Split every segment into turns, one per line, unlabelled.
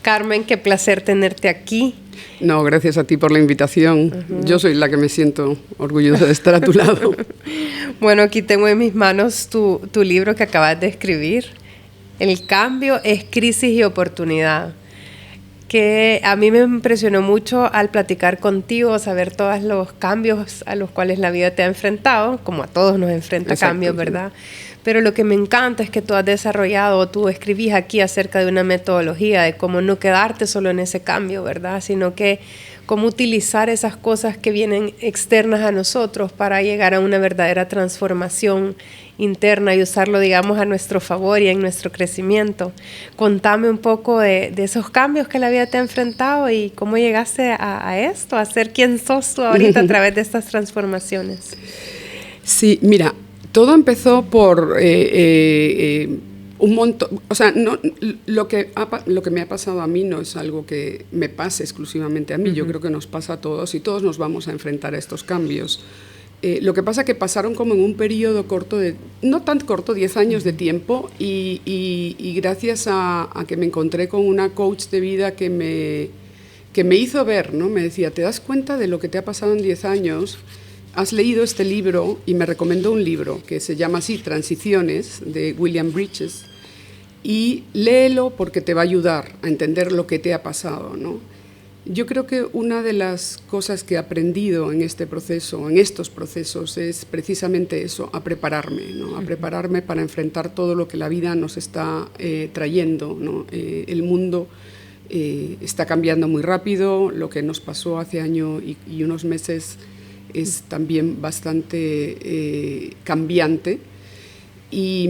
Carmen, qué placer tenerte aquí.
No, gracias a ti por la invitación. Yo soy la que me siento orgullosa de estar a tu lado.
Bueno, aquí tengo en mis manos tu libro que acabas de escribir. El cambio es crisis y oportunidad. Que a mí me impresionó mucho al platicar contigo, saber todos los cambios a los cuales la vida te ha enfrentado, como a todos nos enfrenta cambios, ¿verdad? Pero lo que me encanta es que tú has desarrollado, tú escribís aquí acerca de una metodología de cómo no quedarte solo en ese cambio, ¿verdad? Sino que cómo utilizar esas cosas que vienen externas a nosotros para llegar a una verdadera transformación interna y usarlo, digamos, a nuestro favor y en nuestro crecimiento. Contame un poco de esos cambios que la vida te ha enfrentado y cómo llegaste a esto, a ser quien sos tú ahorita a través de estas transformaciones.
Sí, mira, todo empezó por un montón, o sea, no, lo que me ha pasado a mí no es algo que me pase exclusivamente a mí, yo creo que nos pasa a todos y todos nos vamos a enfrentar a estos cambios. Lo que pasa es que pasaron como en un periodo corto, no tan corto, 10 años de tiempo, y gracias a que me encontré con una coach de vida que me hizo ver, ¿no? Me decía, ¿te das cuenta de lo que te ha pasado en 10 años? Has leído este libro, y me recomendó un libro que se llama así, Transiciones, de William Bridges, y léelo porque te va a ayudar a entender lo que te ha pasado, ¿no? Yo creo que una de las cosas que he aprendido en este proceso, en estos procesos, es precisamente eso, a prepararme, ¿no? A prepararme para enfrentar todo lo que la vida nos está trayendo, ¿no? El mundo está cambiando muy rápido, lo que nos pasó hace año y unos meses es también bastante cambiante, y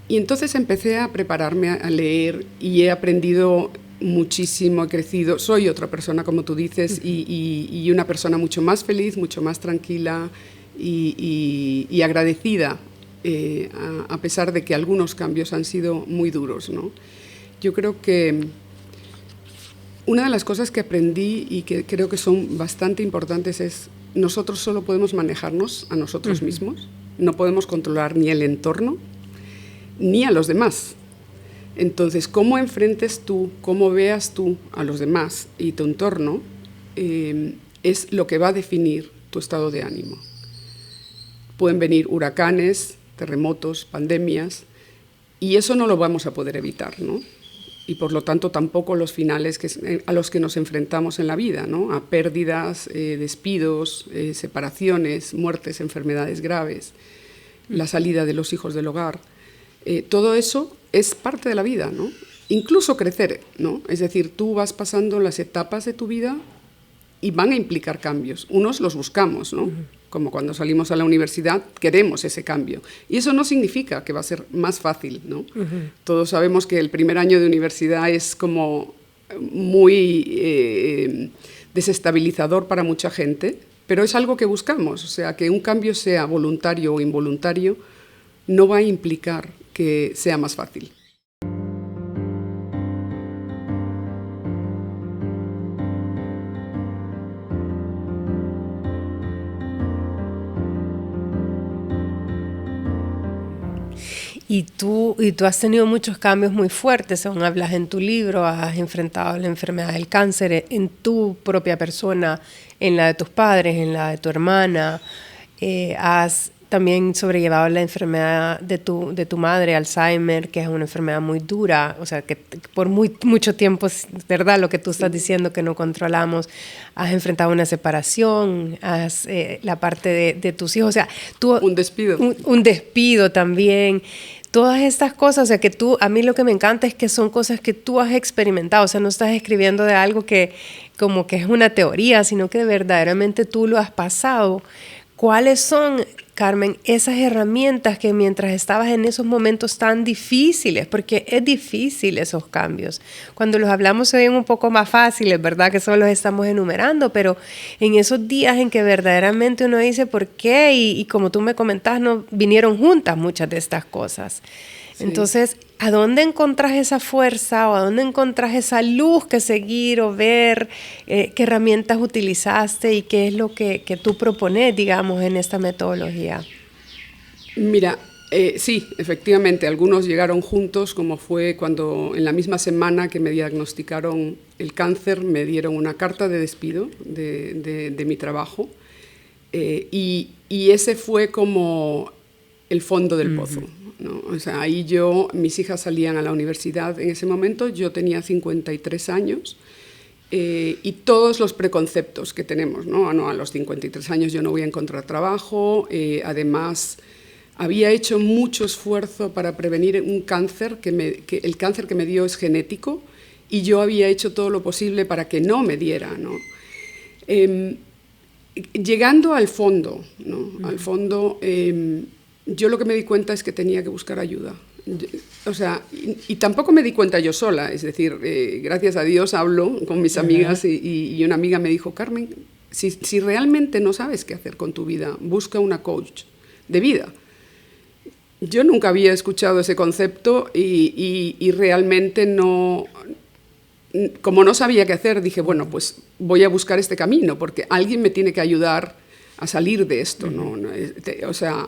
entonces empecé a prepararme a leer y he aprendido muchísimo, he crecido, soy otra persona como tú dices y una persona mucho más feliz, mucho más tranquila y agradecida, a pesar de que algunos cambios han sido muy duros, ¿no? Yo creo que una de las cosas que aprendí y que creo que son bastante importantes es nosotros solo podemos manejarnos a nosotros mismos, no podemos controlar ni el entorno ni a los demás. Entonces, cómo enfrentes tú, cómo veas tú a los demás y tu entorno es lo que va a definir tu estado de ánimo. Pueden venir huracanes, terremotos, pandemias, y eso no lo vamos a poder evitar, ¿no? Y por lo tanto tampoco los finales a los que nos enfrentamos en la vida, ¿no? A pérdidas, despidos, separaciones, muertes, enfermedades graves, la salida de los hijos del hogar. Todo eso es parte de la vida, ¿no? Incluso crecer, ¿no? Es decir, tú vas pasando las etapas de tu vida y van a implicar cambios. Unos los buscamos, ¿no? Como cuando salimos a la universidad, queremos ese cambio. Y eso no significa que va a ser más fácil, ¿no? Todos sabemos que el primer año de universidad es como muy desestabilizador para mucha gente, pero es algo que buscamos. O sea, que un cambio sea voluntario o involuntario no va a implicar que sea más fácil.
Y tú has tenido muchos cambios muy fuertes, según hablas en tu libro, has enfrentado la enfermedad del cáncer en tu propia persona, en la de tus padres, en la de tu hermana, has también sobrellevado la enfermedad de tu madre, Alzheimer, que es una enfermedad muy dura, o sea, que por mucho tiempo, es verdad, lo que tú estás diciendo que no controlamos. Has enfrentado una separación, la parte de tus hijos, o sea,
un despido.
Un despido también. Todas estas cosas, o sea, que a mí lo que me encanta es que son cosas que tú has experimentado, o sea, no estás escribiendo de algo que como que es una teoría, sino que verdaderamente tú lo has pasado. ¿Cuáles son Carmen, esas herramientas que mientras estabas en esos momentos tan difíciles, porque es difícil esos cambios. Cuando los hablamos se ven un poco más fáciles, ¿verdad? Que solo los estamos enumerando, pero en esos días en que verdaderamente uno dice por qué, y como tú me comentas, no vinieron juntas muchas de estas cosas. Sí. Entonces, ¿a dónde encontrás esa fuerza o a dónde encontrás esa luz que seguir o ver? ¿Qué herramientas utilizaste y qué es lo que tú propones, digamos, en esta metodología?
Mira, sí, efectivamente, algunos llegaron juntos, como fue cuando en la misma semana que me diagnosticaron el cáncer, me dieron una carta de despido de mi trabajo, y ese fue como el fondo del pozo, ¿no? O sea, ahí mis hijas salían a la universidad en ese momento, yo tenía 53 años, y todos los preconceptos que tenemos, ¿no? A los 53 años yo no voy a encontrar trabajo, además había hecho mucho esfuerzo para prevenir un cáncer, que el cáncer que me dio es genético, y yo había hecho todo lo posible para que no me diera, ¿no? Llegando al fondo, ¿no? Al fondo, yo lo que me di cuenta es que tenía que buscar ayuda. O sea, y tampoco me di cuenta yo sola, es decir, gracias a Dios hablo con mis amigas y una amiga me dijo, Carmen, si realmente no sabes qué hacer con tu vida, busca una coach de vida. Yo nunca había escuchado ese concepto y realmente no, como no sabía qué hacer, dije, bueno, pues voy a buscar este camino porque alguien me tiene que ayudar a salir de esto, ¿no? O sea,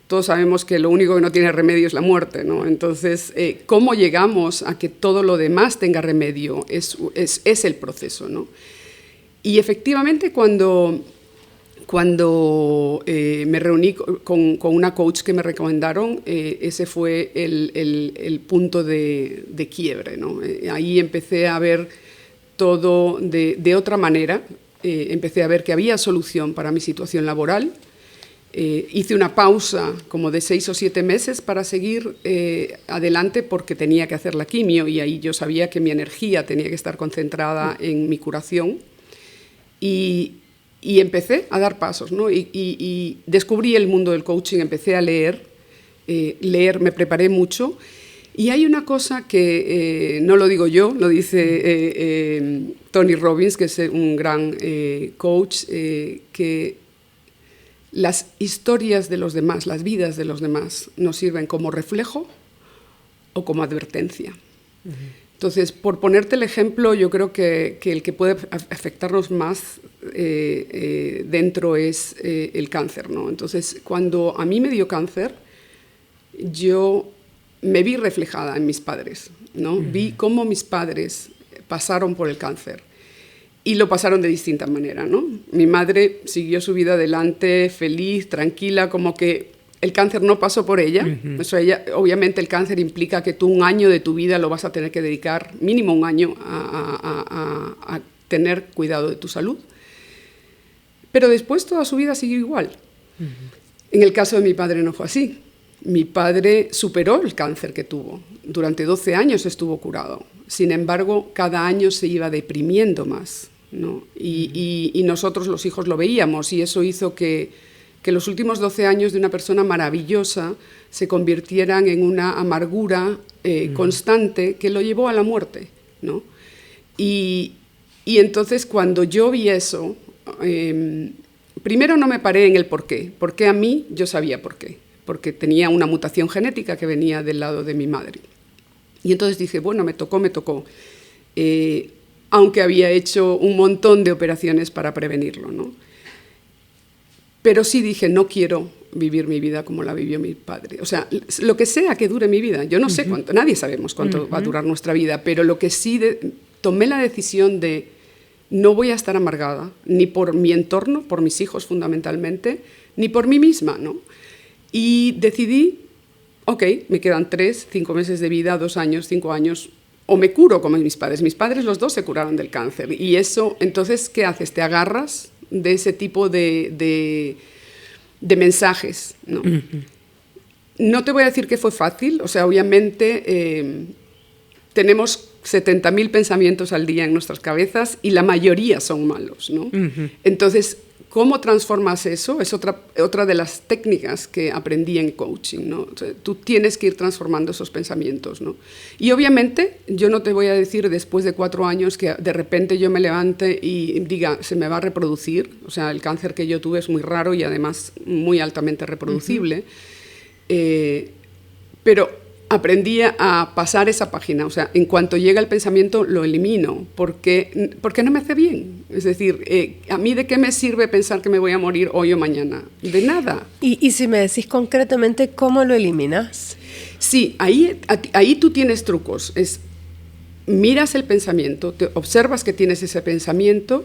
todos sabemos que lo único que no tiene remedio es la muerte, ¿no? Entonces, ¿cómo llegamos a que todo lo demás tenga remedio? Es el proceso, ¿no? Y efectivamente, cuando me reuní con una coach que me recomendaron, ese fue el punto de quiebre, ¿no? Ahí empecé a ver todo de otra manera, empecé a ver que había solución para mi situación laboral. Hice una pausa como de 6 o 7 meses para seguir adelante porque tenía que hacer la quimio y ahí yo sabía que mi energía tenía que estar concentrada en mi curación y empecé a dar pasos, ¿no? Y descubrí el mundo del coaching, empecé a leer, me preparé mucho y hay una cosa que no lo digo yo, lo dice Tony Robbins, que es un gran coach, que las historias de los demás, las vidas de los demás, nos sirven como reflejo o como advertencia. Entonces, por ponerte el ejemplo, yo creo que el que puede afectarnos más dentro es el cáncer, ¿no? Entonces, cuando a mí me dio cáncer, yo me vi reflejada en mis padres, ¿no? Vi cómo mis padres pasaron por el cáncer. Y lo pasaron de distinta manera, ¿no? Mi madre siguió su vida adelante, feliz, tranquila, como que el cáncer no pasó por ella. Eso obviamente el cáncer implica que tú un año de tu vida lo vas a tener que dedicar, mínimo un año, a tener cuidado de tu salud. Pero después toda su vida siguió igual. En el caso de mi padre no fue así. Mi padre superó el cáncer que tuvo. Durante 12 años estuvo curado. Sin embargo, cada año se iba deprimiendo más, ¿no? Y nosotros los hijos lo veíamos y eso hizo que los últimos 12 años de una persona maravillosa se convirtieran en una amargura constante que lo llevó a la muerte, ¿no? Y entonces cuando yo vi eso, primero no me paré en el por qué. ¿Por qué a mí? Yo sabía por qué. Porque tenía una mutación genética que venía del lado de mi madre. Y entonces dije, bueno, me tocó. Aunque había hecho un montón de operaciones para prevenirlo, ¿no? Pero sí dije, no quiero vivir mi vida como la vivió mi padre. O sea, lo que sea que dure mi vida. Yo no sé cuánto, nadie sabemos cuánto va a durar nuestra vida, pero lo que sí tomé la decisión de no voy a estar amargada, ni por mi entorno, por mis hijos fundamentalmente, ni por mí misma, ¿no? Y decidí, ok, me quedan 3, 5 meses de vida, 2 años, 5 años, o me curo como mis padres. Mis padres los dos se curaron del cáncer. Y eso, entonces, ¿qué haces? Te agarras de ese tipo de mensajes, ¿no? No te voy a decir que fue fácil, o sea, obviamente tenemos 70.000 pensamientos al día en nuestras cabezas y la mayoría son malos, ¿no? Entonces, ¿Cómo transformas eso? Es otra de las técnicas que aprendí en coaching, ¿no? O sea, tú tienes que ir transformando esos pensamientos, ¿no? Y obviamente yo no te voy a decir después de 4 años que de repente yo me levante y diga, se me va a reproducir. O sea, el cáncer que yo tuve es muy raro y además muy altamente reproducible. Pero aprendí a pasar esa página, o sea, en cuanto llega el pensamiento lo elimino, porque no me hace bien. Es decir, ¿a mí de qué me sirve pensar que me voy a morir hoy o mañana? De nada.
Y si me decís concretamente cómo lo eliminas.
Sí, ahí tú tienes trucos. Miras el pensamiento, te observas que tienes ese pensamiento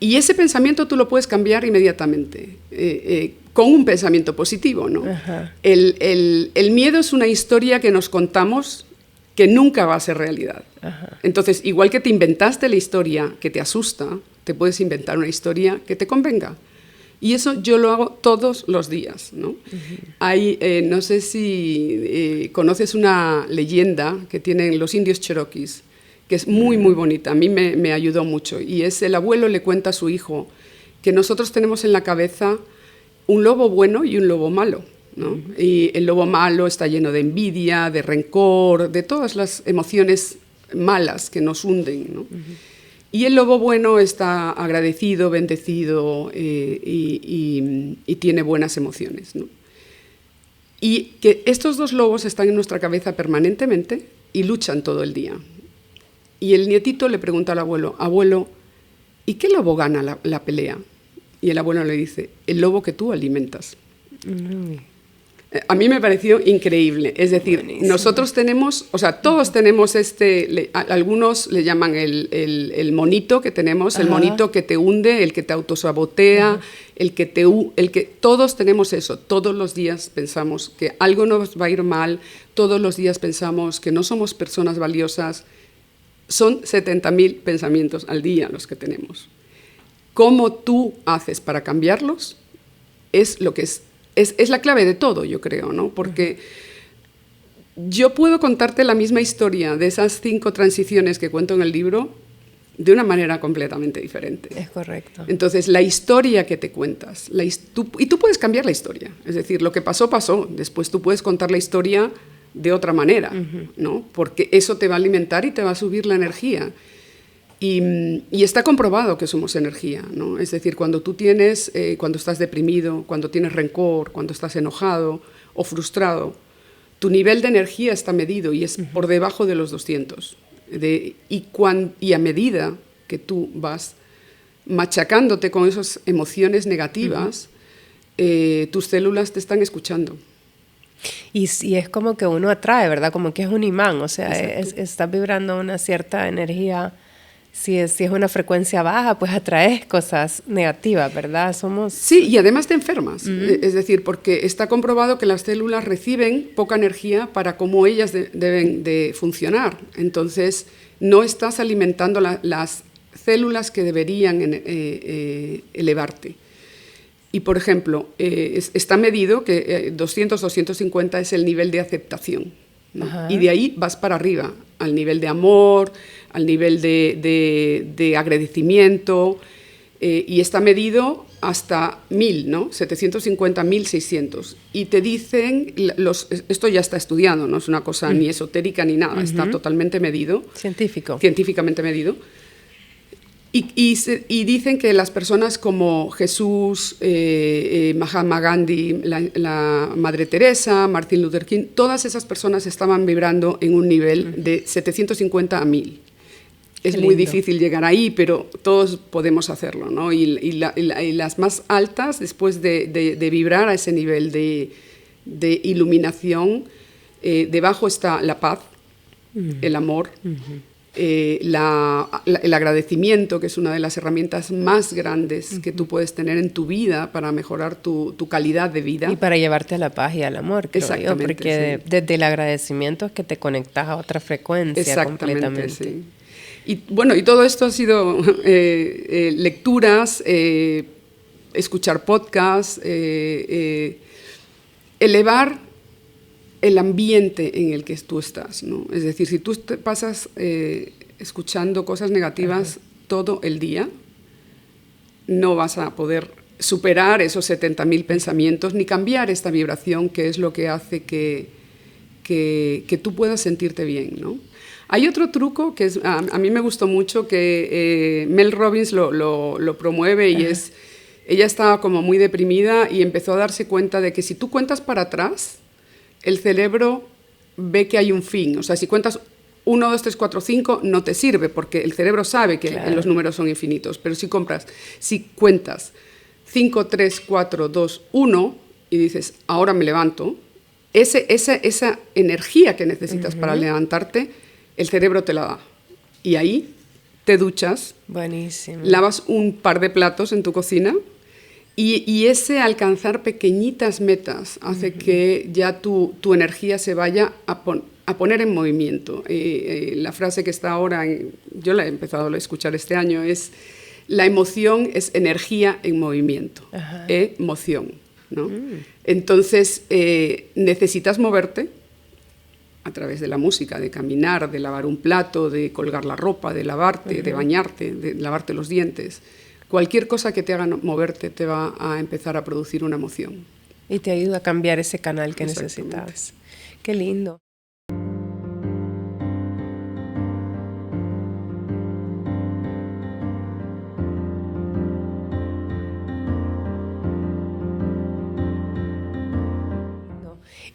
y ese pensamiento tú lo puedes cambiar inmediatamente. Con un pensamiento positivo, ¿no? El miedo es una historia que nos contamos que nunca va a ser realidad. Ajá. Entonces, igual que te inventaste la historia que te asusta, te puedes inventar una historia que te convenga. Y eso yo lo hago todos los días, ¿no? No sé si conoces una leyenda que tienen los indios cherokees, que es muy, muy bonita. A mí me ayudó mucho. Y es el abuelo le cuenta a su hijo que nosotros tenemos en la cabeza un lobo bueno y un lobo malo, ¿no? Y el lobo malo está lleno de envidia, de rencor, de todas las emociones malas que nos hunden, ¿no? Y el lobo bueno está agradecido, bendecido y tiene buenas emociones, ¿no? Y que estos dos lobos están en nuestra cabeza permanentemente y luchan todo el día. Y el nietito le pregunta al abuelo, abuelo, ¿y qué lobo gana la pelea? Y el abuelo le dice, el lobo que tú alimentas. A mí me pareció increíble. Es decir, buenísimo. Nosotros tenemos, o sea, todos tenemos algunos le llaman el monito que tenemos, el monito que te hunde, el que te autosabotea, todos tenemos eso. Todos los días pensamos que algo nos va a ir mal, todos los días pensamos que no somos personas valiosas. Son 70.000 pensamientos al día los que tenemos. Cómo tú haces para cambiarlos es lo que es la clave de todo, yo creo, ¿no? Porque yo puedo contarte la misma historia de esas 5 transiciones que cuento en el libro de una manera completamente diferente.
Es correcto.
Entonces, la historia que te cuentas, y tú puedes cambiar la historia, es decir, lo que pasó, pasó, después tú puedes contar la historia de otra manera, ¿no? Porque eso te va a alimentar y te va a subir la energía. Y está comprobado que somos energía, ¿no? Es decir, cuando estás deprimido, cuando tienes rencor, cuando estás enojado o frustrado, tu nivel de energía está medido y es por debajo de los 200. Y a medida que tú vas machacándote con esas emociones negativas, tus células te están escuchando.
Y es como que uno atrae, ¿verdad? Como que es un imán, o sea, estás vibrando una cierta energía. Si es una frecuencia baja, pues atraes cosas negativas, ¿verdad?
Sí, y además te enfermas. Es decir, porque está comprobado que las células reciben poca energía para cómo ellas deben de funcionar. Entonces, no estás alimentando las células que deberían elevarte. Y, por ejemplo, está medido que 200, 250 es el nivel de aceptación, ¿no? Y de ahí vas para arriba, al nivel de amor, al nivel de agradecimiento, y está medido hasta 1000, ¿no? 750, 1600. Y te dicen, esto ya está estudiado, no es una cosa ni esotérica ni nada, está totalmente medido. Científicamente medido. Y dicen que las personas como Jesús, Mahatma Gandhi, la Madre Teresa, Martin Luther King, todas esas personas estaban vibrando en un nivel de 750 a 1000. Es muy difícil llegar ahí, pero todos podemos hacerlo, ¿no? Y las más altas, después de vibrar a ese nivel de iluminación, debajo está la paz, el amor, el agradecimiento, que es una de las herramientas más grandes que tú puedes tener en tu vida para mejorar tu calidad de vida.
Y para llevarte a la paz y al amor, creo
Exactamente,
yo, porque desde el agradecimiento es que te conectas a otra frecuencia completamente.
Sí. Y bueno, y todo esto ha sido lecturas, escuchar podcasts, elevar el ambiente en el que tú estás, ¿no? Es decir, si tú te pasas escuchando cosas negativas todo el día, no vas a poder superar esos 70.000 pensamientos ni cambiar esta vibración, que es lo que hace que tú puedas sentirte bien, ¿no? Hay otro truco que a mí me gustó mucho, que Mel Robbins lo promueve, y es, ella estaba como muy deprimida y empezó a darse cuenta de que si tú cuentas para atrás, el cerebro ve que hay un fin. O sea, si cuentas 1, 2, 3, 4, 5, no te sirve, porque el cerebro sabe que los números son infinitos. Pero si cuentas 5, 3, 4, 2, 1 y dices, ahora me levanto, esa energía que necesitas para levantarte, el cerebro te la da. Y ahí te duchas,
buenísimo,
lavas un par de platos en tu cocina, y ese alcanzar pequeñitas metas hace que ya tu energía se vaya a poner en movimiento. La frase que está ahora, yo la he empezado a escuchar este año, es: la emoción es energía en movimiento. Emoción, ¿no? Entonces, necesitas moverte a través de la música, de caminar, de lavar un plato, de colgar la ropa, de lavarte, de bañarte, de lavarte los dientes. Cualquier cosa que te haga moverte te va a empezar a producir una emoción.
Y te ayuda a cambiar ese canal que necesitabas. Qué lindo.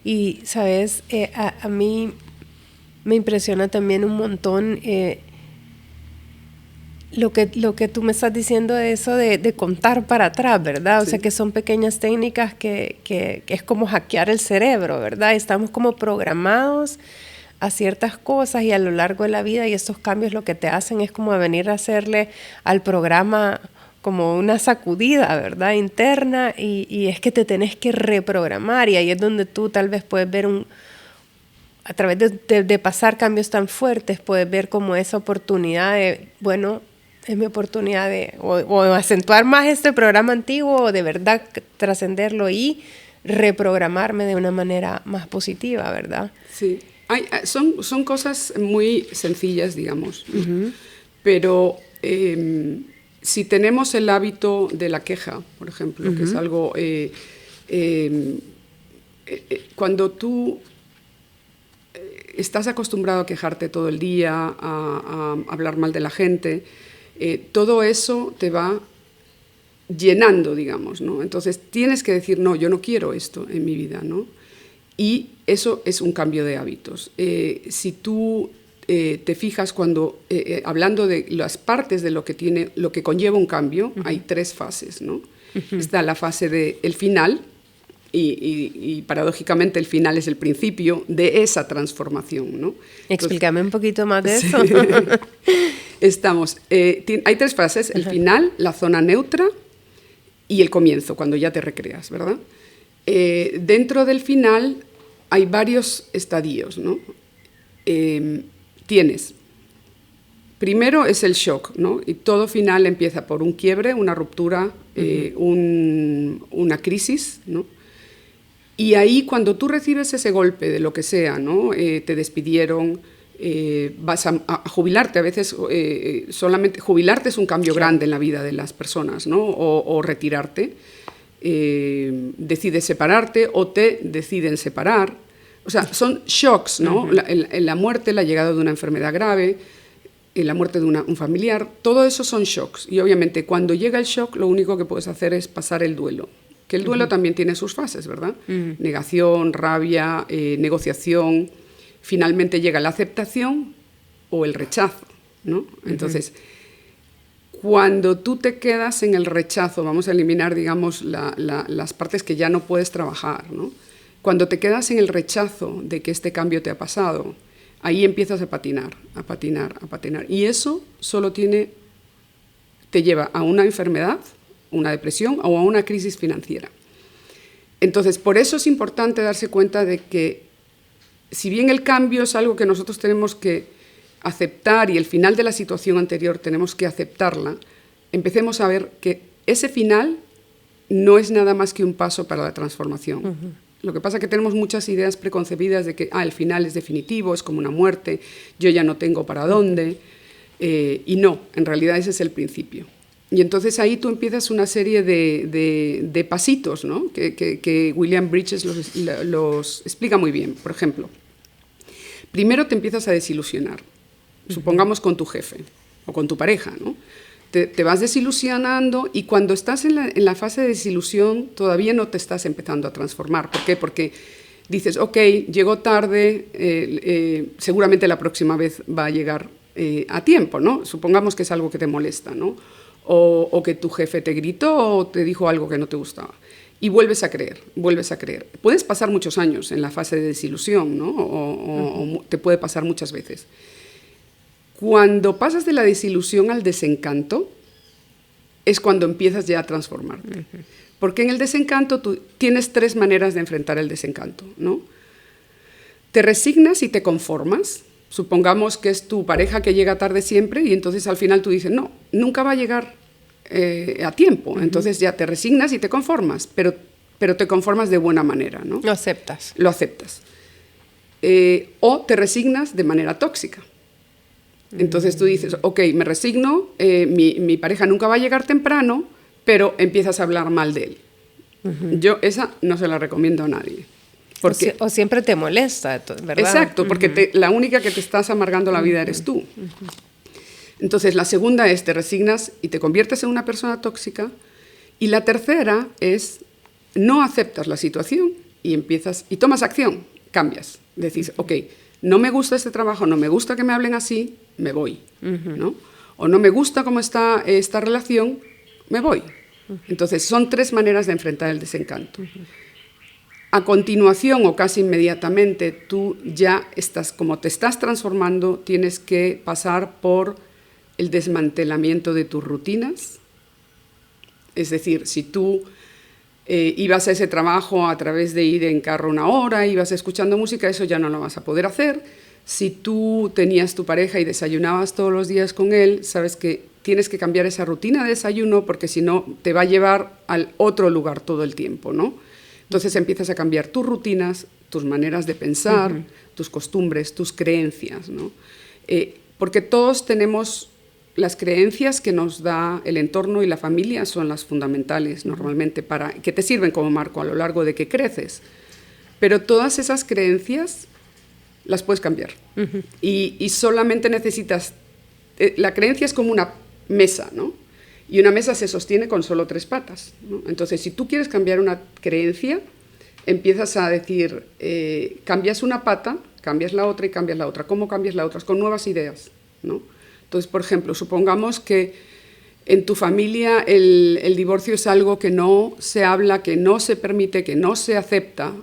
Y, ¿sabes? A mí me impresiona también un montón lo que tú me estás diciendo de eso de contar para atrás, ¿verdad? O sea, que son pequeñas técnicas que es como hackear el cerebro, ¿verdad? Estamos como programados a ciertas cosas, y a lo largo de la vida, y estos cambios lo que te hacen es como venir a hacerle al programa como una sacudida, ¿verdad? Interna, y es que te tenés que reprogramar, y ahí es donde tú tal vez puedes ver a través de pasar cambios tan fuertes, puedes ver como esa oportunidad de, bueno, es mi oportunidad de o acentuar más este programa antiguo, o de verdad trascenderlo y reprogramarme de una manera más positiva, ¿verdad?
Sí, son cosas muy sencillas, digamos, pero si tenemos el hábito de la queja, por ejemplo, que es algo... cuando tú estás acostumbrado a quejarte todo el día, a hablar mal de la gente, todo eso te va llenando, digamos, ¿no? Entonces tienes que decir, no, yo no quiero esto en mi vida, ¿no? Y eso es un cambio de hábitos. Si tú te fijas, cuando hablando de las partes de lo que conlleva un cambio, hay 3 fases, ¿no? Está la fase del final, y paradójicamente el final es el principio de esa transformación, ¿no?
Explícame un poquito más de eso.
Hay 3 fases: el final, la zona neutra y el comienzo, cuando ya te recreas, ¿verdad? Dentro del final hay varios estadios, ¿no? Primero es el shock, ¿no? Y todo final empieza por un quiebre, una ruptura, una crisis, ¿no? Y ahí, cuando tú recibes ese golpe de lo que sea, ¿no? Te despidieron, vas a jubilarte. A veces solamente jubilarte es un cambio grande en la vida de las personas, ¿no? O retirarte, decides separarte o te deciden separar. O sea, son shocks, ¿no? La muerte, la llegada de una enfermedad grave, la muerte de un familiar, todo eso son shocks. Y obviamente, cuando llega el shock, lo único que puedes hacer es pasar el duelo. Que el duelo también tiene sus fases, ¿verdad? Negación, rabia, negociación. Finalmente llega la aceptación o el rechazo, ¿no? Entonces, cuando tú te quedas en el rechazo, vamos a eliminar, digamos, las partes que ya no puedes trabajar, ¿no? Cuando te quedas en el rechazo de que este cambio te ha pasado, ahí empiezas a patinar, a patinar, a patinar. Y eso solo te lleva a una enfermedad, una depresión o a una crisis financiera. Entonces, por eso es importante darse cuenta de que, si bien el cambio es algo que nosotros tenemos que aceptar, y el final de la situación anterior tenemos que aceptarla, empecemos a ver que ese final no es nada más que un paso para la transformación. Lo que pasa es que tenemos muchas ideas preconcebidas de que el final es definitivo, es como una muerte, yo ya no tengo para dónde, y no, en realidad ese es el principio. Y entonces ahí tú empiezas una serie de pasitos, ¿no? que William Bridges los explica muy bien. Por ejemplo, primero te empiezas a desilusionar, supongamos con tu jefe o con tu pareja, ¿no? Te vas desilusionando y cuando estás en la fase de desilusión todavía no te estás empezando a transformar. ¿Por qué? Porque dices, ok, llegó tarde, seguramente la próxima vez va a llegar a tiempo, ¿no? Supongamos que es algo que te molesta, ¿no? O que tu jefe te gritó o te dijo algo que no te gustaba. Y vuelves a creer. Puedes pasar muchos años en la fase de desilusión, ¿no? O te puede pasar muchas veces. Cuando pasas de la desilusión al desencanto, es cuando empiezas ya a transformarte. Porque en el desencanto tú tienes 3 maneras de enfrentar el desencanto, ¿no? Te resignas y te conformas. Supongamos que es tu pareja que llega tarde siempre y entonces al final tú dices, no, nunca va a llegar a tiempo. Entonces ya te resignas y te conformas, pero te conformas de buena manera, ¿no?
Lo aceptas.
Lo aceptas. O te resignas de manera tóxica. Entonces tú dices, ok, me resigno, mi pareja nunca va a llegar temprano, pero empiezas a hablar mal de él. Yo esa no se la recomiendo a nadie. Porque,
o siempre te molesta, ¿verdad?
Exacto, porque la única que te estás amargando la vida eres tú. Entonces la segunda es te resignas y te conviertes en una persona tóxica. Y la tercera es no aceptas la situación y tomas acción, cambias. Decís, ok, no me gusta este trabajo, no me gusta que me hablen así, me voy, ¿no? O no me gusta cómo está esta relación, me voy. Entonces, son 3 maneras de enfrentar el desencanto. A continuación, o casi inmediatamente, tú ya estás, como te estás transformando, tienes que pasar por el desmantelamiento de tus rutinas. Es decir, si tú ibas a ese trabajo a través de ir en carro 1 hora, ibas escuchando música, eso ya no lo vas a poder hacer. Si tú tenías tu pareja y desayunabas todos los días con él, sabes que tienes que cambiar esa rutina de desayuno porque si no te va a llevar al otro lugar todo el tiempo, ¿no? Entonces empiezas a cambiar tus rutinas, tus maneras de pensar, tus costumbres, tus creencias, ¿no? Porque todos tenemos las creencias que nos da el entorno y la familia son las fundamentales normalmente que te sirven como marco a lo largo de que creces. Pero todas esas creencias las puedes cambiar. Y solamente necesitas... la creencia es como una mesa, ¿no? Y una mesa se sostiene con solo 3 patas, ¿no? Entonces, si tú quieres cambiar una creencia, empiezas a decir, cambias una pata, cambias la otra y cambias la otra. ¿Cómo cambias la otra? Con nuevas ideas, ¿no? Entonces, por ejemplo, supongamos que en tu familia el divorcio es algo que no se habla, que no se permite, que no se acepta,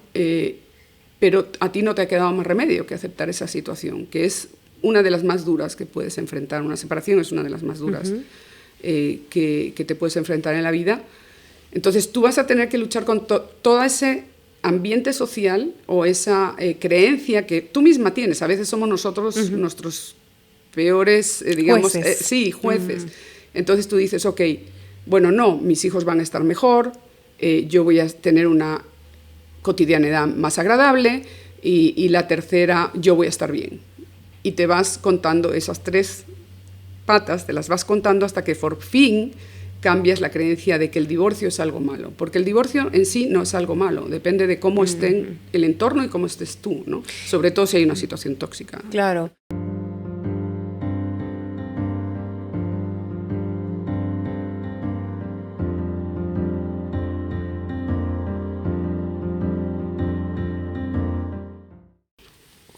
pero a ti no te ha quedado más remedio que aceptar esa situación, que es una de las más duras que puedes enfrentar. Una separación es una de las más duras que te puedes enfrentar en la vida. Entonces, tú vas a tener que luchar con todo ese ambiente social o esa creencia que tú misma tienes. A veces somos nosotros nuestros peores, digamos, jueces. Jueces. Entonces tú dices, ok, bueno, no, mis hijos van a estar mejor, yo voy a tener una cotidianidad más agradable y la tercera, yo voy a estar bien. Y te vas contando esas 3 patas, te las vas contando hasta que por fin cambias la creencia de que el divorcio es algo malo. Porque el divorcio en sí no es algo malo, depende de cómo esté el entorno y cómo estés tú, ¿no? Sobre todo si hay una situación tóxica.
Claro.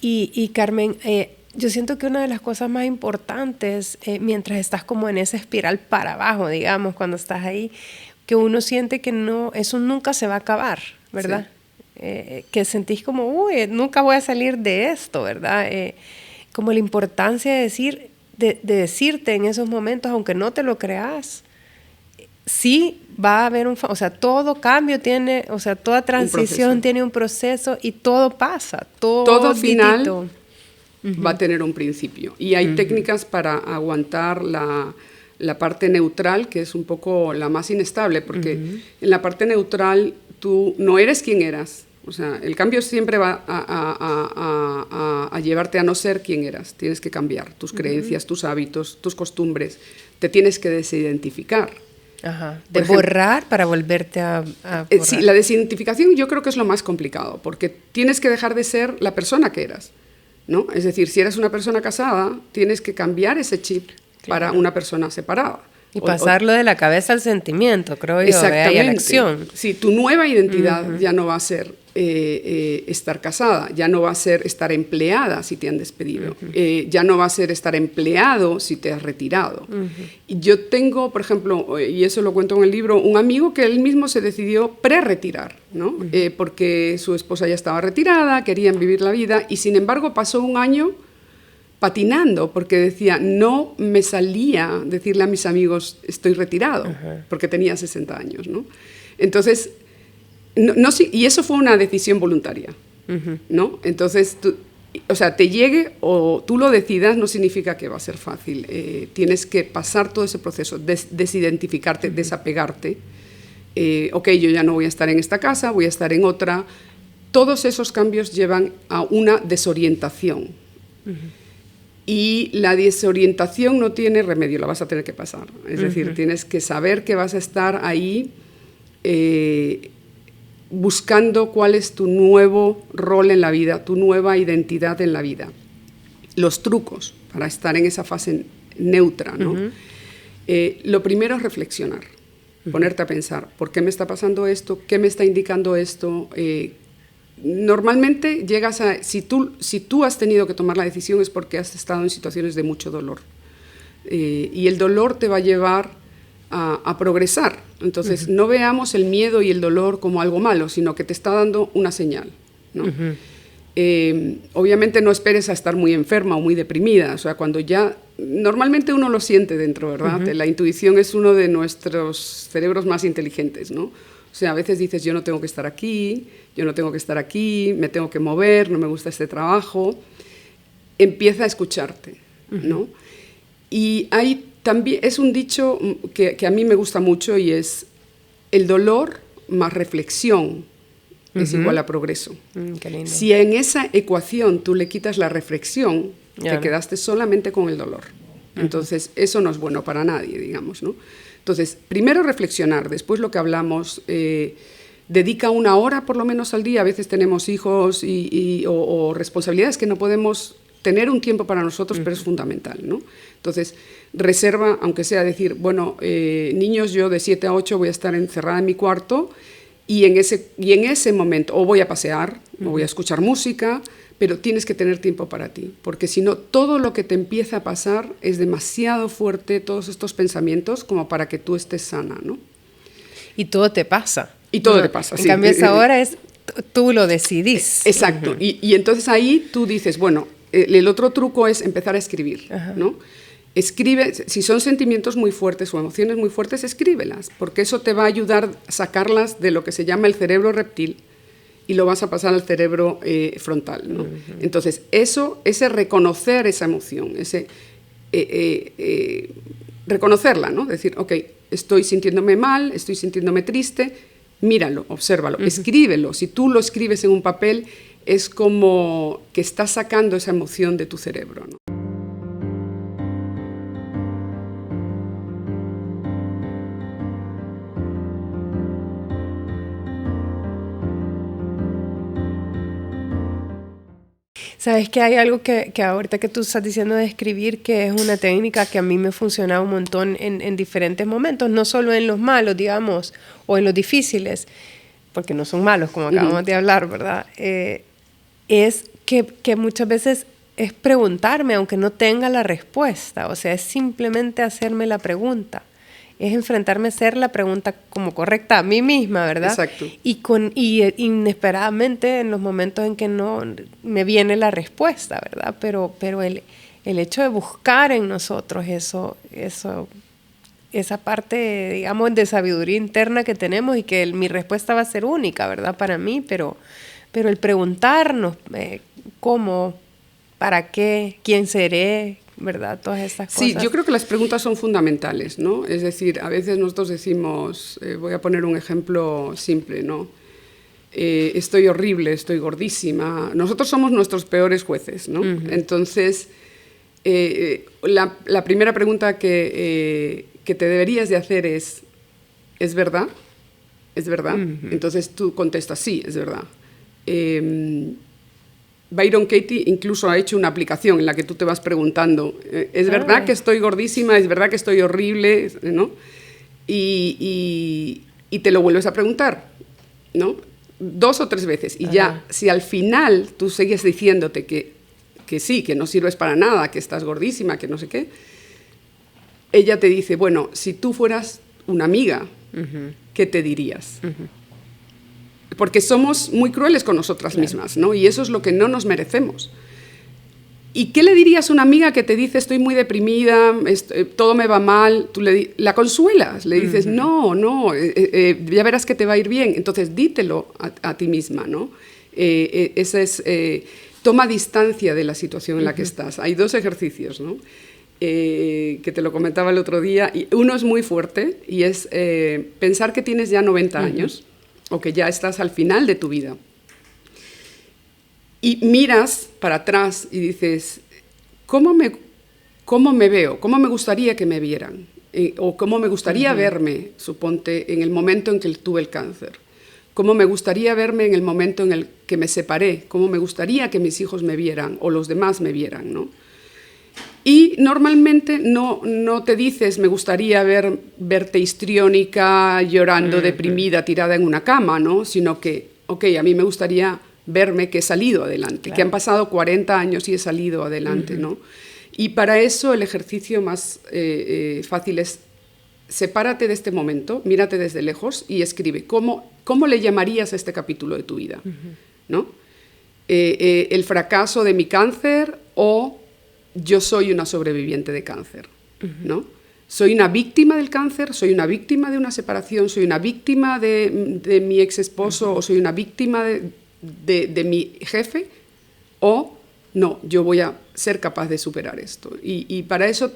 Y Carmen, yo siento que una de las cosas más importantes, mientras estás como en esa espiral para abajo, digamos, cuando estás ahí, que uno siente que eso nunca se va a acabar, ¿verdad? Sí. Que sentís como, uy, nunca voy a salir de esto, ¿verdad? Como la importancia de decirte en esos momentos, aunque no te lo creas, sí va a haber o sea, todo cambio tiene, o sea, toda transición tiene un proceso y todo pasa, todo
final va a tener un principio. Y hay técnicas para aguantar la parte neutral, que es un poco la más inestable, porque en la parte neutral tú no eres quien eras. O sea, el cambio siempre va a llevarte a no ser quien eras. Tienes que cambiar tus creencias, tus hábitos, tus costumbres, te tienes que desidentificar.
Ajá. De borrar para volverte a borrar.
Sí, la desidentificación yo creo que es lo más complicado, porque tienes que dejar de ser la persona que eras, ¿no? Es decir, si eres una persona casada, tienes que cambiar ese chip para una persona separada.
Y pasarlo de la cabeza al sentimiento, creo yo, y a la acción.
Sí, tu nueva identidad ya no va a ser estar casada, ya no va a ser estar empleada si te han despedido, ya no va a ser estar empleado si te has retirado. Y yo tengo, por ejemplo, y eso lo cuento en el libro, un amigo que él mismo se decidió pre-retirar, ¿no? Porque su esposa ya estaba retirada, querían vivir la vida, y sin embargo pasó un año patinando, porque decía, no me salía decirle a mis amigos, estoy retirado, porque tenía 60 años, ¿no? Entonces, y eso fue una decisión voluntaria, ¿no? Entonces, o sea, te llegue o tú lo decidas no significa que va a ser fácil. Tienes que pasar todo ese proceso, desidentificarte, desapegarte. Ok, yo ya no voy a estar en esta casa, voy a estar en otra. Todos esos cambios llevan a una desorientación. Y la desorientación no tiene remedio, la vas a tener que pasar. Es decir, tienes que saber que vas a estar ahí buscando cuál es tu nuevo rol en la vida, tu nueva identidad en la vida. Los trucos para estar en esa fase neutra, ¿no? Lo primero es reflexionar, ponerte a pensar, ¿por qué me está pasando esto? ¿Qué me está indicando esto? Normalmente llegas a... Si tú has tenido que tomar la decisión es porque has estado en situaciones de mucho dolor. Y el dolor te va a llevar a progresar. Entonces, no veamos el miedo y el dolor como algo malo, sino que te está dando una señal, ¿no? Obviamente no esperes a estar muy enferma o muy deprimida. O sea, cuando ya... Normalmente uno lo siente dentro, ¿verdad? La intuición es uno de nuestros cerebros más inteligentes, ¿no? O sea, a veces dices, yo no tengo que estar aquí, yo no tengo que estar aquí, me tengo que mover, no me gusta este trabajo. Empieza a escucharte, ¿no? Y hay también, es un dicho que a mí me gusta mucho y es, el dolor más reflexión es igual a progreso.
Qué lindo.
Si en esa ecuación tú le quitas la reflexión, te quedaste solamente con el dolor. Entonces, eso no es bueno para nadie, digamos, ¿no? Entonces, primero reflexionar, después lo que hablamos, dedica 1 hora por lo menos al día. A veces tenemos hijos o responsabilidades que no podemos tener un tiempo para nosotros, pero es fundamental, ¿no? Entonces, reserva, aunque sea decir, bueno, niños, yo de 7 a 8 voy a estar encerrada en mi cuarto y en ese momento o voy a pasear, o voy a escuchar música, pero tienes que tener tiempo para ti, porque si no, todo lo que te empieza a pasar es demasiado fuerte, todos estos pensamientos, como para que tú estés sana, ¿no?
Y todo te pasa.
Y todo te pasa,
en
sí.
En cambio, ahora tú lo decidís.
Exacto. Y entonces ahí tú dices, bueno, el otro truco es empezar a escribir, ¿no? Escribe, si son sentimientos muy fuertes o emociones muy fuertes, escríbelas, porque eso te va a ayudar a sacarlas de lo que se llama el cerebro reptil, y lo vas a pasar al cerebro frontal, ¿no? Entonces, ese reconocer esa emoción, reconocerla, ¿no? Decir, ok, estoy sintiéndome mal, estoy sintiéndome triste, míralo, obsérvalo, escríbelo. Si tú lo escribes en un papel, es como que estás sacando esa emoción de tu cerebro, ¿no?
Sabes que hay algo que ahorita que tú estás diciendo de escribir, que es una técnica que a mí me ha funcionado un montón en diferentes momentos, no solo en los malos, digamos, o en los difíciles, porque no son malos, como acabamos de hablar, ¿verdad? Es que muchas veces es preguntarme, aunque no tenga la respuesta, o sea, es simplemente hacerme la pregunta. Es enfrentarme a hacer la pregunta como correcta a mí misma, ¿verdad?
Exacto.
Y inesperadamente en los momentos en que no me viene la respuesta, ¿verdad? Pero el hecho de buscar en nosotros esa parte, digamos, de sabiduría interna que tenemos y que mi respuesta va a ser única, ¿verdad? Para mí, pero el preguntarnos cómo, para qué, quién seré, ¿verdad? Todas estas cosas.
Sí, yo creo que las preguntas son fundamentales, ¿no? Es decir, a veces nosotros decimos, voy a poner un ejemplo simple, ¿no? Estoy horrible, estoy gordísima. Nosotros somos nuestros peores jueces, ¿no? Entonces, La primera pregunta que te deberías de hacer ¿es verdad? ¿Es verdad? Entonces tú contestas, sí, es verdad. Byron Katie incluso ha hecho una aplicación en la que tú te vas preguntando, ¿es verdad que estoy gordísima? ¿Es verdad que estoy horrible? ¿No? Y te lo vuelves a preguntar, ¿no? 2 o 3 veces. Y ya, si al final tú sigues diciéndote que sí, que no sirves para nada, que estás gordísima, que no sé qué, ella te dice, bueno, si tú fueras una amiga, ¿qué te dirías? Porque somos muy crueles con nosotras mismas, ¿no? Y eso es lo que no nos merecemos. ¿Y qué le dirías a una amiga que te dice estoy muy deprimida, todo me va mal? Tú la consuelas, le dices no, ya verás que te va a ir bien. Entonces dítelo a ti misma, ¿no? Toma distancia de la situación en la que estás. Hay 2 ejercicios, ¿no? Que te lo comentaba el otro día. Y uno es muy fuerte y es pensar que tienes ya 90 años o que ya estás al final de tu vida. Y miras para atrás y dices, ¿cómo me veo? ¿Cómo me gustaría que me vieran? O cómo me gustaría verme, suponte, en el momento en que tuve el cáncer. ¿Cómo me gustaría verme en el momento en el que me separé? ¿Cómo me gustaría que mis hijos me vieran o los demás me vieran, ¿no? Y normalmente no te dices, me gustaría verte histriónica, llorando, deprimida, tirada en una cama, ¿no? Sino que, a mí me gustaría verme que he salido adelante, que han pasado 40 años y he salido adelante, ¿no? Y para eso el ejercicio más fácil es, sepárate de este momento, mírate desde lejos y escribe, ¿cómo le llamarías a este capítulo de tu vida? ¿No? El fracaso de mi cáncer o yo soy una sobreviviente de cáncer, ¿no? Soy una víctima del cáncer, soy una víctima de una separación, soy una víctima de mi ex esposo o soy una víctima de mi jefe, o no, yo voy a ser capaz de superar esto. Y para eso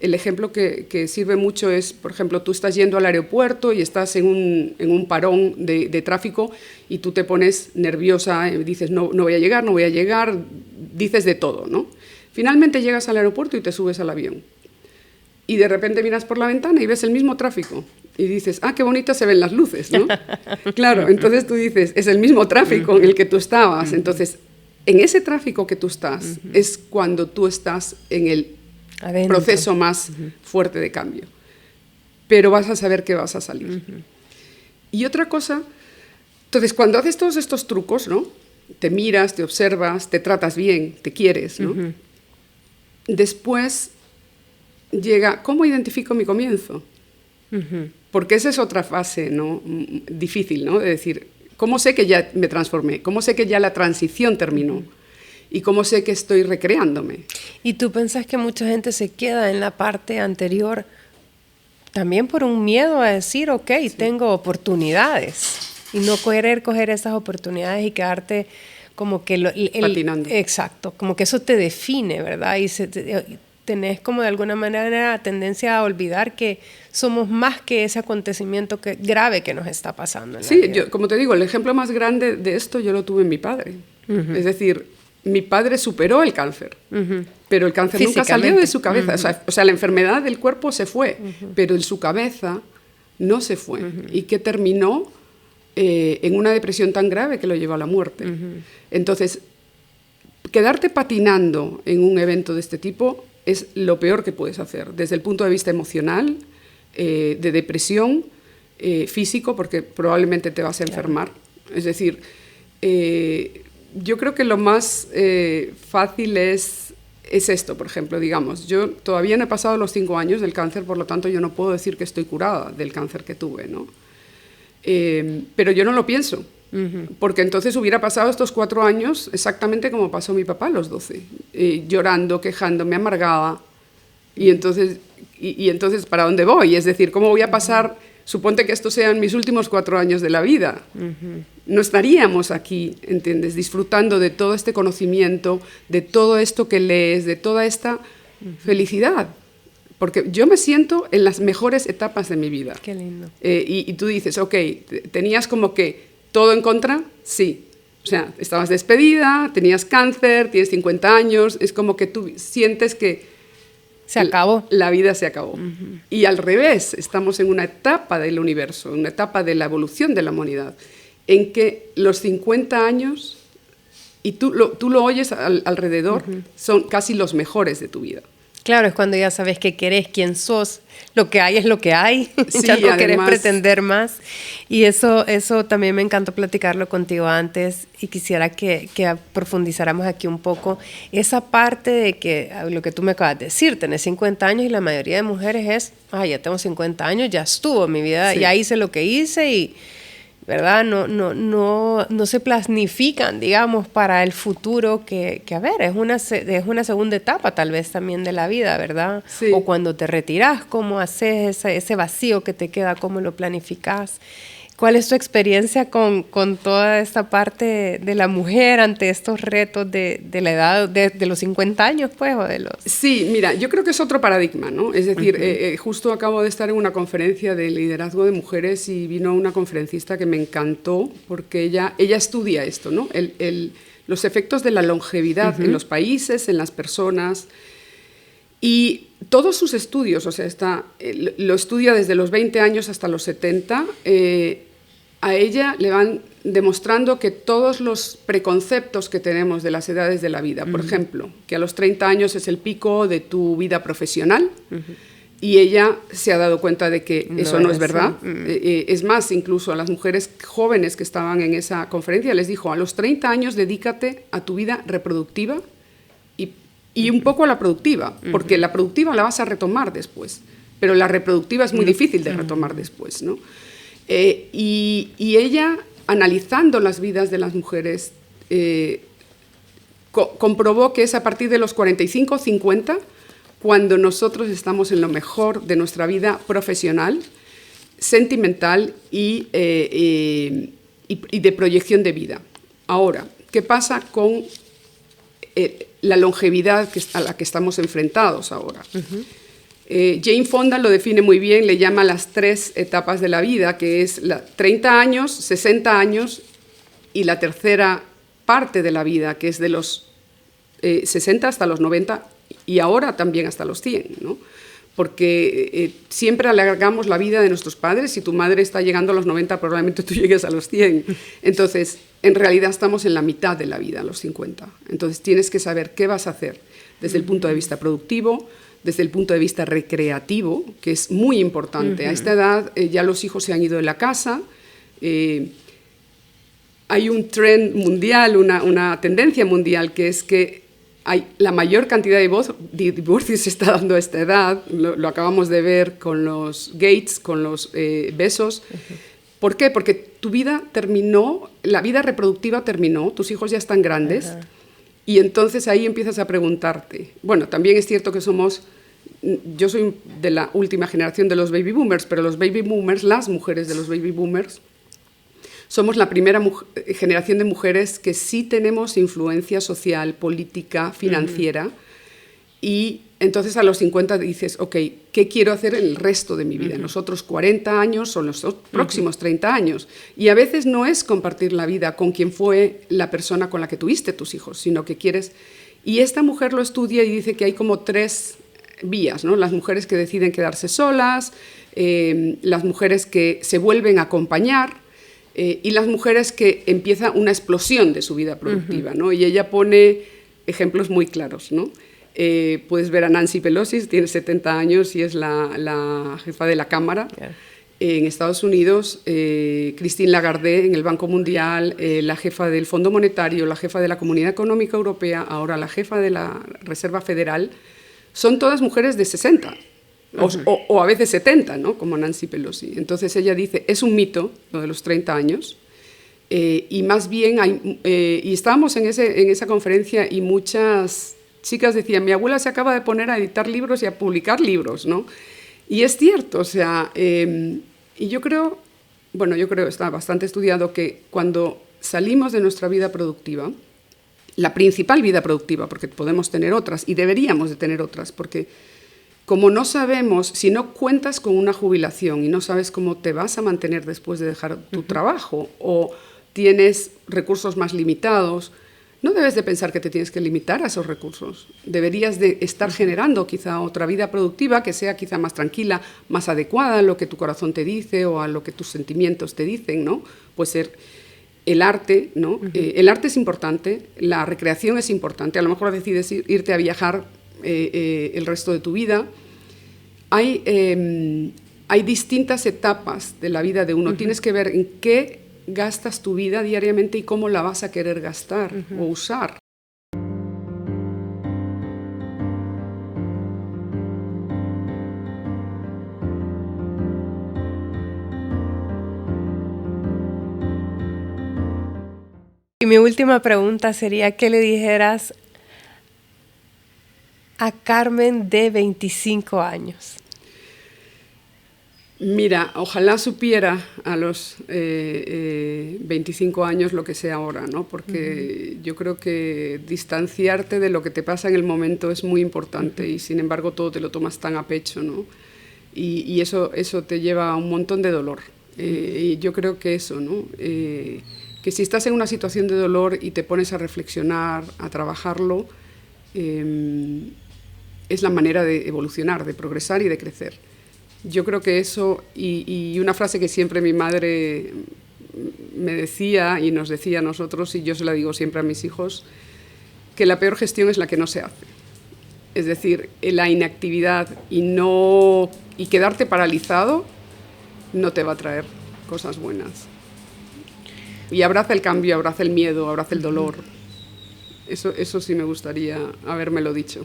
el ejemplo que sirve mucho es, por ejemplo, tú estás yendo al aeropuerto y estás en un parón de tráfico y tú te pones nerviosa, dices no voy a llegar, dices de todo, ¿no? Finalmente llegas al aeropuerto y te subes al avión. Y de repente miras por la ventana y ves el mismo tráfico. Y dices, qué bonitas se ven las luces, ¿no? Claro, entonces tú dices, es el mismo tráfico en el que tú estabas. Entonces, en ese tráfico que tú estás es cuando tú estás en el proceso más fuerte de cambio. Pero vas a saber que vas a salir. Y otra cosa, entonces cuando haces todos estos trucos, ¿no? Te miras, te observas, te tratas bien, te quieres, ¿no? Después llega, ¿cómo identifico mi comienzo? Porque esa es otra fase, ¿no? Difícil, ¿no? De decir, ¿cómo sé que ya me transformé? ¿Cómo sé que ya la transición terminó? ¿Y cómo sé que estoy recreándome?
¿Y tú pensás que mucha gente se queda en la parte anterior también por un miedo a decir, tengo oportunidades, y no querer coger esas oportunidades y quedarte como que
patinando?
Exacto, como que eso te define, ¿verdad? Y tenés como de alguna manera tendencia a olvidar que somos más que ese acontecimiento grave que nos está pasando en la vida.
Yo, como te digo, el ejemplo más grande de esto yo lo tuve en mi padre. Es decir, mi padre superó el cáncer, pero el cáncer nunca salió de su cabeza. O sea, la enfermedad del cuerpo se fue, pero en su cabeza no se fue. Y que terminó en una depresión tan grave que lo llevó a la muerte. Entonces, quedarte patinando en un evento de este tipo es lo peor que puedes hacer, desde el punto de vista emocional, de depresión, físico, porque probablemente te vas a enfermar. Es decir, yo creo que lo más fácil es esto, por ejemplo, digamos, yo todavía no he pasado los 5 años del cáncer, por lo tanto yo no puedo decir que estoy curada del cáncer que tuve, ¿no? Pero yo no lo pienso, porque entonces hubiera pasado estos 4 años exactamente como pasó mi papá a los 12, llorando, quejándome, amargada, y entonces, ¿para dónde voy? Es decir, ¿cómo voy a pasar? Suponte que estos sean mis últimos 4 años de la vida. No estaríamos aquí, ¿entiendes? Disfrutando de todo este conocimiento, de todo esto que lees, de toda esta felicidad. Porque yo me siento en las mejores etapas de mi vida.
Qué lindo.
Y tú dices, tenías como que todo en contra, sí, O sea, estabas despedida, tenías cáncer, tienes 50 años, es como que tú sientes que
se acabó.
La vida se acabó. Y al revés, estamos en una etapa del universo, una etapa de la evolución de la humanidad, en que los 50 años, y tú lo oyes alrededor, son casi los mejores de tu vida.
Claro, es cuando ya sabes qué querés, quién sos, lo que hay es lo que hay,
Sí,
ya no querés
además,
pretender más. Y eso también me encantó platicarlo contigo antes y quisiera que profundizáramos aquí un poco. Esa parte de que, lo que tú me acabas de decir, tenés 50 años y la mayoría de mujeres es, ya tengo 50 años, ya estuvo mi vida,
sí.
ya hice lo que hice y... ¿verdad? No se planifican, digamos, para el futuro que a ver, es una segunda etapa tal vez también de la vida, ¿verdad?
Sí.
O cuando te retirás, ¿cómo haces ese vacío que te queda? ¿Cómo lo planificás? ¿Cuál es tu experiencia con toda esta parte de la mujer ante estos retos de la edad de los 50 años, pues, o de los...
Sí, mira, yo creo que es otro paradigma, ¿no? Es decir, justo acabo de estar en una conferencia de liderazgo de mujeres y vino una conferencista que me encantó porque ella estudia esto, ¿no? Los efectos de la longevidad en los países, en las personas. Y todos sus estudios, o sea, lo estudia desde los 20 años hasta los 70, a ella le van demostrando que todos los preconceptos que tenemos de las edades de la vida, por ejemplo, que a los 30 años es el pico de tu vida profesional, y ella se ha dado cuenta de que eso no es verdad. Es más, incluso a las mujeres jóvenes que estaban en esa conferencia les dijo, a los 30 años dedícate a tu vida reproductiva y un poco a la productiva, porque la productiva la vas a retomar después, pero la reproductiva es muy difícil de retomar después, ¿no? Y ella, analizando las vidas de las mujeres, comprobó que es a partir de los 45 o 50 cuando nosotros estamos en lo mejor de nuestra vida profesional, sentimental y de proyección de vida. Ahora, ¿qué pasa con la longevidad a la que estamos enfrentados ahora? Jane Fonda lo define muy bien, le llama las 3 etapas de la vida, que es 30 años, 60 años y la tercera parte de la vida, que es de los 60 hasta los 90 y ahora también hasta los 100, ¿no? Porque siempre alargamos la vida de nuestros padres. Si tu madre está llegando a los 90, probablemente tú llegues a los 100. Entonces, en realidad estamos en la mitad de la vida, a los 50. Entonces, tienes que saber qué vas a hacer desde el punto de vista productivo, desde el punto de vista recreativo, que es muy importante. A esta edad ya los hijos se han ido de la casa, hay un trend mundial, una tendencia mundial, que es que la mayor cantidad de divorcios se está dando a esta edad, lo acabamos de ver con los Gates, con los besos. ¿Por qué? Porque tu vida terminó, la vida reproductiva terminó, tus hijos ya están grandes. Y entonces ahí empiezas a preguntarte, bueno, también es cierto que yo soy de la última generación de los baby boomers, pero los baby boomers, las mujeres de los baby boomers, somos la primera generación de mujeres que sí tenemos influencia social, política, financiera, y entonces a los 50 dices, ok, ¿qué quiero hacer el resto de mi vida? En los otros 40 años o los próximos 30 años. Y a veces no es compartir la vida con quien fue la persona con la que tuviste tus hijos, sino que quieres... Y esta mujer lo estudia y dice que hay como 3 vías, ¿no? Las mujeres que deciden quedarse solas, las mujeres que se vuelven a acompañar y las mujeres que empieza una explosión de su vida productiva, ¿no? Y ella pone ejemplos muy claros, ¿no? Puedes ver a Nancy Pelosi, tiene 70 años y es la jefa de la Cámara en Estados Unidos, Christine Lagarde en el Banco Mundial, la jefa del Fondo Monetario, la jefa de la Comunidad Económica Europea, ahora la jefa de la Reserva Federal, son todas mujeres de 60 o a veces 70, ¿no? Como Nancy Pelosi. Entonces ella dice, es un mito lo de los 30 años, y más bien y estábamos en esa conferencia y muchas chicas decían, mi abuela se acaba de poner a editar libros y a publicar libros, ¿no? Y es cierto, o sea, y yo creo, está bastante estudiado que cuando salimos de nuestra vida productiva, la principal vida productiva, porque podemos tener otras y deberíamos de tener otras, porque como no sabemos, si no cuentas con una jubilación y no sabes cómo te vas a mantener después de dejar tu trabajo, o tienes recursos más limitados, no debes de pensar que te tienes que limitar a esos recursos. Deberías de estar generando quizá otra vida productiva que sea quizá más tranquila, más adecuada a lo que tu corazón te dice o a lo que tus sentimientos te dicen, ¿no? Puede ser el arte, ¿no? El arte es importante, la recreación es importante. A lo mejor decides irte a viajar el resto de tu vida. Hay distintas etapas de la vida de uno. Tienes que ver en qué gastas tu vida diariamente y cómo la vas a querer gastar o usar.
Y mi última pregunta sería, ¿qué le dijeras a Carmen de 25 años?
Mira, ojalá supiera a los 25 años lo que sé ahora, ¿no? Porque yo creo que distanciarte de lo que te pasa en el momento es muy importante y sin embargo todo te lo tomas tan a pecho, ¿no? Y eso te lleva a un montón de dolor. Y yo creo que eso, ¿no? Que si estás en una situación de dolor y te pones a reflexionar, a trabajarlo, es la manera de evolucionar, de progresar y de crecer. Yo creo que eso, y una frase que siempre mi madre me decía y nos decía a nosotros, y yo se la digo siempre a mis hijos, que la peor gestión es la que no se hace. Es decir, la inactividad y quedarte paralizado no te va a traer cosas buenas. Y abraza el cambio, abraza el miedo, abraza el dolor. Eso sí me gustaría habérmelo dicho.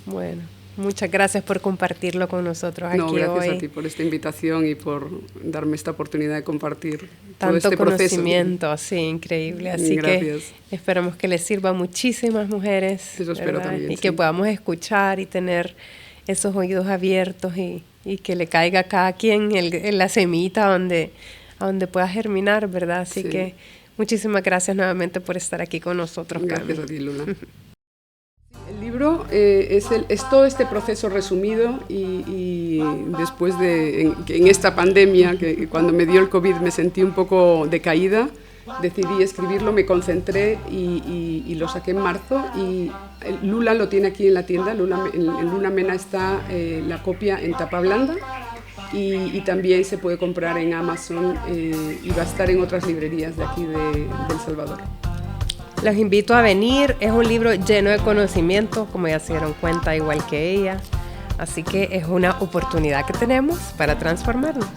Bueno, muchas gracias por compartirlo con nosotros aquí hoy.
No, gracias a ti por esta invitación y por darme esta oportunidad de compartir todo
tanto
este proceso.
Conocimiento, sí, increíble. Así
gracias.
Que esperamos que les sirva a muchísimas mujeres.
Eso espero también.
Y que podamos escuchar y tener esos oídos abiertos y que le caiga a cada quien en la semita a donde pueda germinar, ¿verdad? Así que muchísimas gracias nuevamente por estar aquí con nosotros.
Gracias a ti, Lula. El libro es todo este proceso resumido y después en esta pandemia, que cuando me dio el COVID me sentí un poco decaída, decidí escribirlo, me concentré y lo saqué en marzo y Lula lo tiene aquí en la tienda. En Luna Mena está la copia en tapa blanda y también se puede comprar en Amazon y va a estar en otras librerías de aquí de El Salvador.
Los invito a venir, es un libro lleno de conocimiento, como ya se dieron cuenta, igual que ella. Así que es una oportunidad que tenemos para transformarnos.